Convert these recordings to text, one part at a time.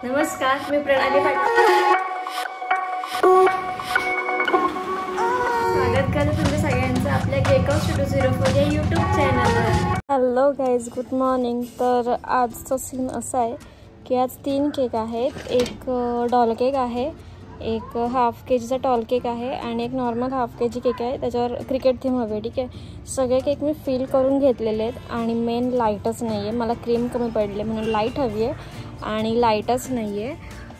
नमस्कार, मी प्रणाली पाटील. स्वागत करते तुमच्या सगळ्यांचं आपल्या केक ऑफ 204 या यूट्यूब चॅनलवर. Hello guys, good morning. तर आजचा सीन असा आहे की आज 3 केक आहेत. एक डॉल केक आहे, एक हाफ केजीचा टॉल केक आहे आणि एक नॉर्मल हाफ केजी केक आहे. त्याच्यावर क्रिकेट थीम हवी. ठीक आहे, सगळे केक मी फिल करून घेतलेले आहेत आणि मेन लाईटच नाही आहे. मला क्रीम कमी पडले म्हणून लाईट हवी आहे आणि लाईटच नाही आहे.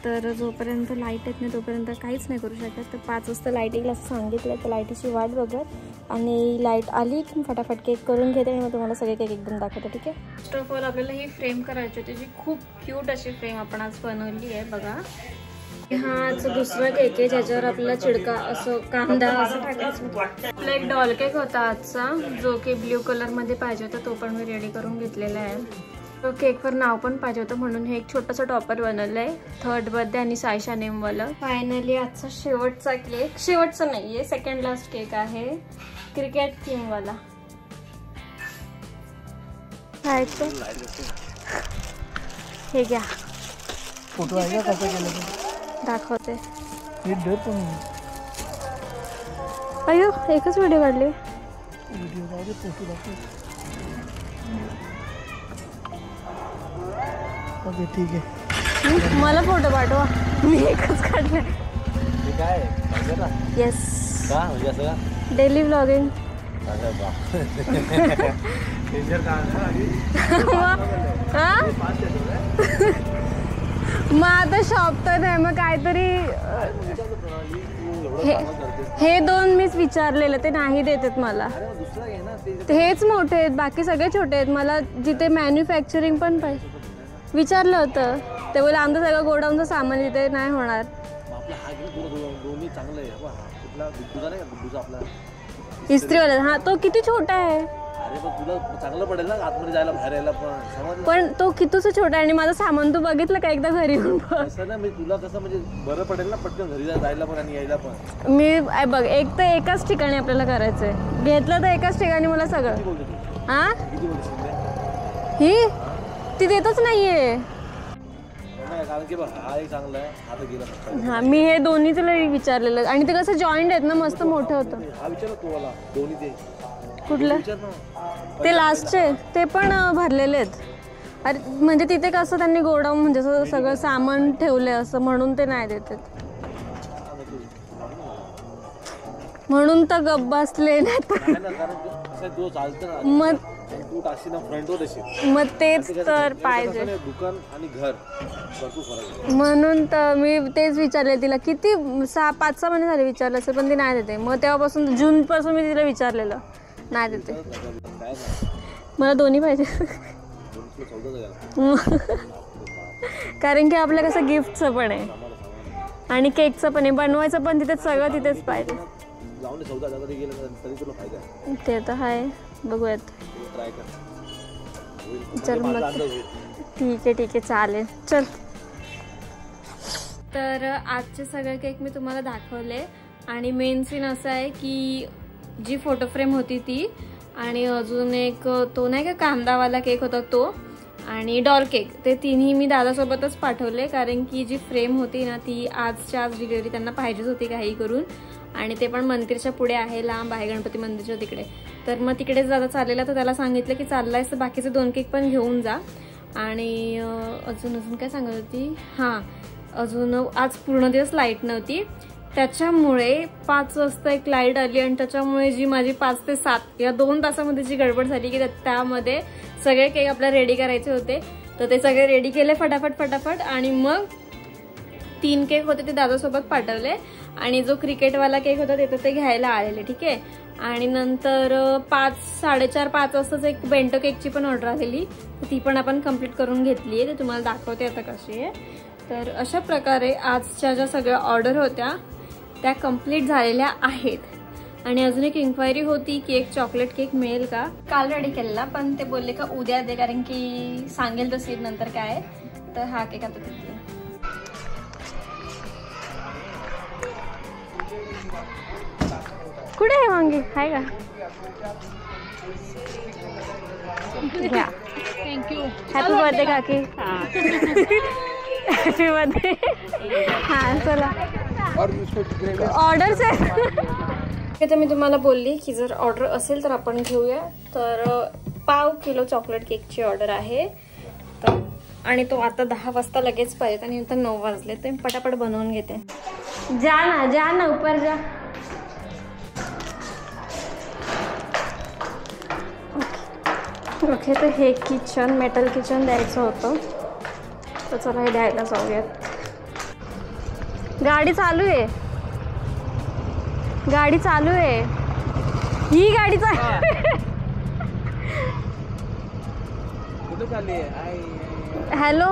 तर जोपर्यंत लाईट येत नाही तोपर्यंत काहीच नाही करू शकत. तर 5 वाजता लाईट येईल असं सांगितलं. तर लाईटीची वाट बघत आणि लाईट आली की फटाफट केक करून घेते आणि मग तुम्हाला सगळे केक एकदम दाखवते. ठीक आहे. फर्स्ट ऑफ ऑल आपल्याला ही फ्रेम करायची होती, जी खूप क्यूट अशी फ्रेम आपण आज बनवली आहे. बघा, हा दुसरा केक आहे ज्याच्यावर आपल्याला चिडका असं कांदा असं टाकायचं. आपला एक डॉल केक होता आजचा, जो की ब्ल्यू कलरमध्ये पाहिजे होता. तो पण मी रेडी करून घेतलेला आहे. तो केकवर नाव पण पाहिजे होतं म्हणून हे एक छोटंसं टॉपर बनवलं आहे. 3rd बर्थडे आणि सायशा नेमवालं. फायनली आजचा शेवटचा केक, शेवटचा नाही आहे, सेकंड लास्ट केक आहे, क्रिकेट थीमवाला. हे घ्या, फोटो आहे का, कसं केलं दाखवते. अयो, एकच व्हिडिओ काढले. फोटो दाखव. ओके, ठीक आहे. मला फोटो पाठवा, मी एकच काढले. Yes, daily vlogging. मग आता शॉप तर नाही, मग काहीतरी हे 2 मीच विचारलेलं, ते नाही देतात मला. हेच मोठे आहेत, बाकी सगळे छोटे आहेत. मला जिथे मॅन्युफॅक्चरिंग पण पाहिजे विचारलं होतं, ते बोले आमचं सगळं गोडाऊनचं सामान तिथे नाही होणार. इस्त्रीवाला, हा तो किती छोटा आहे. चांगलं पडेल ना आतमध्ये जायला, बाहेर यायला पण तो कितीसं छोटा आहे. आणि माझं सामान तू बघितलं का एकदा घरी येऊन? असं ना, मी तुला कसं म्हणजे बरं पडेल ना पटकन घरी जायला पण आणि यायला पण. मी बघ, एक तर एकाच ठिकाणी आपल्याला करायचंय, घेतलं तर एकाच ठिकाणी मला सगळं. हा, ही ती देतच नाहीये. हा, मी हे दोन्ही तुला विचारलेलं आणि ते कसं जॉईंट आहेत ना, मस्त मोठं होतं. कुठलं? ते लास्टचे ते पण भरलेले आहेत. अरे म्हणजे तिथे कसं त्यांनी गोडाऊन म्हणजे सगळं सामान ठेवलंय असं, म्हणून ते नाही देतात. म्हणून तर गप्प बसले. मग तेच तर पाहिजे. म्हणून तर मी तेच विचारले तिला. किती 5-6 महिने झाले विचारलं असेल, पण ती नाही देते. मग तेव्हापासून जूनपासून मी तिला विचारलेलं, नाही देते. मला दोन्ही पाहिजे. कारण की आपलं कसं गिफ्टचं पण आहे आणि केकचं पण आहे, बनवायचं पण तिथेच, सगळं तिथेच पाहिजे. ते तर आहे, बघूयात. चल मग, ठीक आहे चालेल, चल. तर आजचे सगळे केक मी तुम्हाला दाखवले आणि मेन सीन असं आहे की जी फोटो फ्रेम होती ती, आणि अजून एक तो नाही का कांदावाला केक होता तो, आणि डॉल केक, ते तिन्ही मी दादासोबतच पाठवले. कारण की जी फ्रेम होती ना ती आजच्या आज डिलिव्हरी त्यांना पाहिजेच होती काही करून, आणि ते पण मंदिरच्या पुढे आहे, लांब आहे, गणपती मंदिरच्या तिकडे. तर मग तिकडेच दादा चाललेला, तर त्याला सांगितलं की चाललायस तर बाकीचे 2 केक पण घेऊन जा. आणि अजून काय सांगत होती, हां, अजून आज पूर्ण दिवस लाईट नव्हती, त्याच्यामुळे 5 वाजता एक लाईट आली आणि त्याच्यामुळे जी माझी 5 ते 7 या 2 तासामध्ये जी गडबड झाली की त्यामध्ये सगळे केक आपल्याला रेडी करायचे होते. तर ते सगळे रेडी केले फटाफट आणि मग 3 केक होते ते दादासोबत पाठवले आणि जो क्रिकेटवाला केक होता ते घ्यायला आलेले. ठीक आहे. आणि नंतर 4:30-5 वाजताच एक बेंटो केकची पण ऑर्डर आलेली, ती पण आपण कंप्लीट करून घेतली आहे. ते तुम्हाला दाखवते आता कशी आहे. तर अशा प्रकारे आजच्या ज्या सगळ्या ऑर्डर होत्या त्या कंप्लीट झालेल्या आहेत. आणि अजून एक इन्क्वायरी होती की एक चॉकलेट केक मिळेल का. काल रेडी केलेला पण ते बोलले का उद्या दे, कारण की सांगेल तशी नंतर काय. तर हा केक आता किती कुठे आहे वांगी, आहे का? घ्या. थँक्यू. हॅपी बर्थडे काकी. Happy birthday. हां चला ऑर्डरच आहे. तर मी तुम्हाला बोलली की जर ऑर्डर असेल तर आपण घेऊया. तर 1/2 किलो चॉकलेट केकची ऑर्डर आहे. तर आणि तो आता 10 वाजता लगेच पाहिजे आणि नंतर 9 वाजले. तर मी पटापट बनवून घेते. जा ना ऊपर जा. ओके तर हे किचन मेटल किचन द्यायचं होतं. तर चला हे द्यायला जाऊयात. गाडी चालू आहे. ही गाडी हॅलो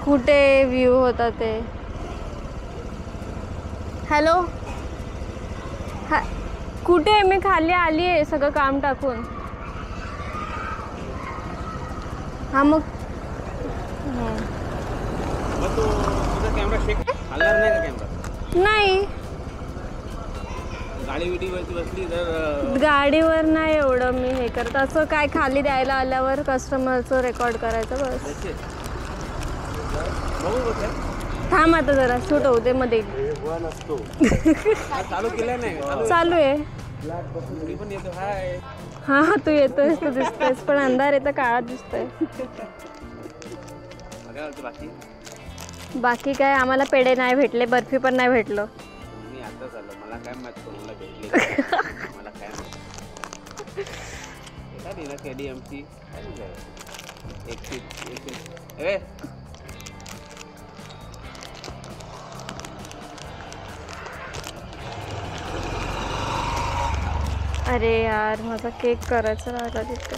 कुठे व्ह्यू होता ते. हॅलो कुठे मी खाली आली आहे सगळं काम टाकून. हा मग नाही गाडीवर नाही एवढं मी हे करत. असं काय खाली द्यायला आल्यावर कस्टमरचं रेकॉर्ड करायचं बस. थांब आता जरा शूट होऊ दे मध्ये. चालू आहे. हा तू येतोयस तू दिसतोयस पण अंधार येतं काळात दिसतोय. बाकी काय आम्हाला पेढे नाही भेटले बर्फी पण नाही भेटलं. अरे यार माझा केक करायचा राहिला तिथे.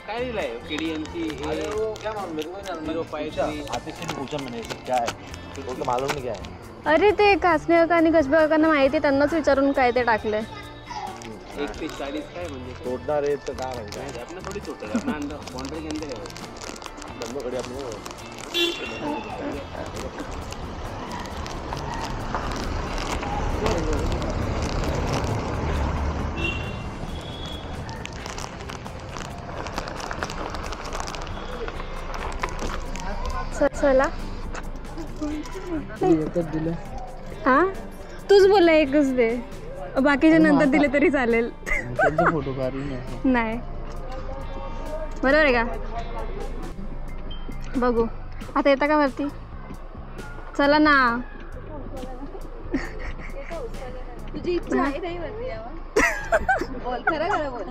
काय दिलाय केडीएमची क्या मालूम मेरे को नहीं. 05 आतिश पूछा मैंने क्या है तो मालूम नहीं क्या है. अरे ते कासने काका आणि कसबे काकांना माहिती आहे त्यांनाच विचारून काय ते टाकलंय. 1 ते 40 काय म्हणजे तोडणार आहे तर काय म्हणताय. आपण थोडी तोडतो आपण अंदर बाउंड्री के अंदर आहे बंदो खड़ी आपण. चला हा तूच बोलला एकच दे बाकीचे नंतर दिले तरी चालेल. फोटो नाही बरोबर आहे का. बघू आता येता का वरती. चला ना तुझी इच्छा आहे नाही वरती यावं. बोल खरं बोल.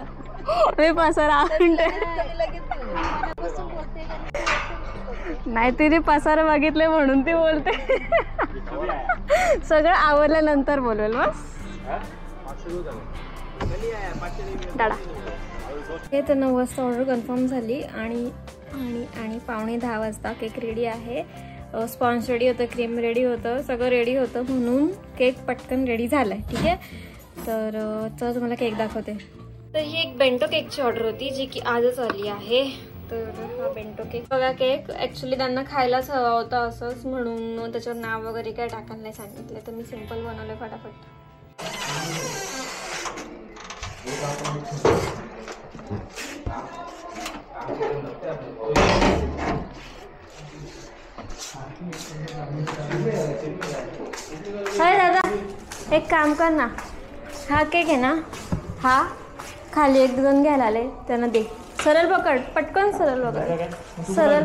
मी पसारा नाही तिने पसारा बघितले म्हणून ती बोलते. सगळं आवडल्यानंतर बोलवेल बस. दादा हे तर 9 वाजता ऑर्डर कन्फर्म झाली आणि आणि आणि 9:45 वाजता केक रेडी आहे. स्पॉन्ज रेडी होतं क्रीम रेडी होतं सगळं रेडी होतं म्हणून केक पटकन रेडी झाला आहे. ठीक आहे तर चला तुम्हाला केक दाखवते. तर ही एक बेंटो केकची ऑर्डर होती जी की आजच आली आहे. तर हा बेंटो केक बघा. केक ॲक्च्युली त्यांना खायलाच हवा होता असंच म्हणून त्याच्यावर नाव वगैरे काय टाकायला नाही सांगितलं. तर मी सिम्पल बनवलं फटाफट. हाय दादा एक काम कर ना. हा केक आहे ना हा खाली 1-2 घ्यायला आले त्यांना दे. सरळ पकड पटकन सरळ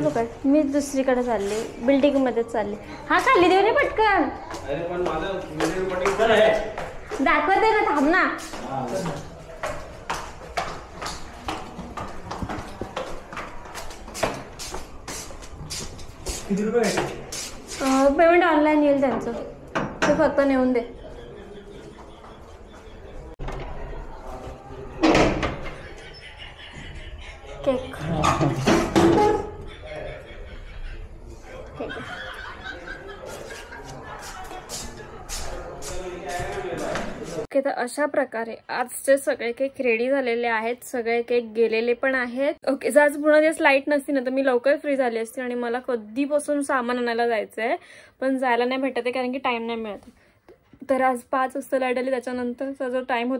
पकड. मी दुसरीकडे चालले बिल्डिंगमध्ये चालले. हा खाली देऊ नये पटकन. दाखवते ना थांब ना. पेमेंट ऑनलाईन येईल त्यांचं ते फक्त नेऊन दे. केक ओके तर अशा प्रकारे आजचे सगळे केक रेडी झालेले आहेत. सगळे केक गेलेले पण आहेत. ओके जर आज पूर्ण दिवस लाईट नसती ना तर मी लवकर फ्री झाली असते आणि मला कधीपासून सामान आणायला जायचं आहे पण जायला नाही भेटत आहे कारण की टाइम नाही मिळत. तर आज 5 वाजता लाईट आली. त्याच्यानंतरचा जो टाईम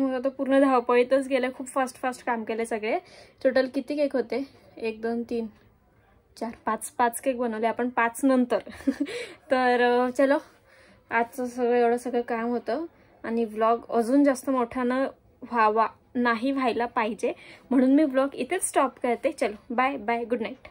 होता तो पूर्ण धावपळीतच गेला. खूप फास्ट काम केले सगळे. टोटल किती केक होते? 1 2 3 4 5 केक बनवले आपण 5 नंतर. तर चलो, आजचं एवढं सगळं काम होतं आणि व्लॉग अजून जास्त मोठ्यानं व्हायला पाहिजे म्हणून मी व्लॉग इथेच स्टॉप करते. चलो बाय बाय, गुड नाईट.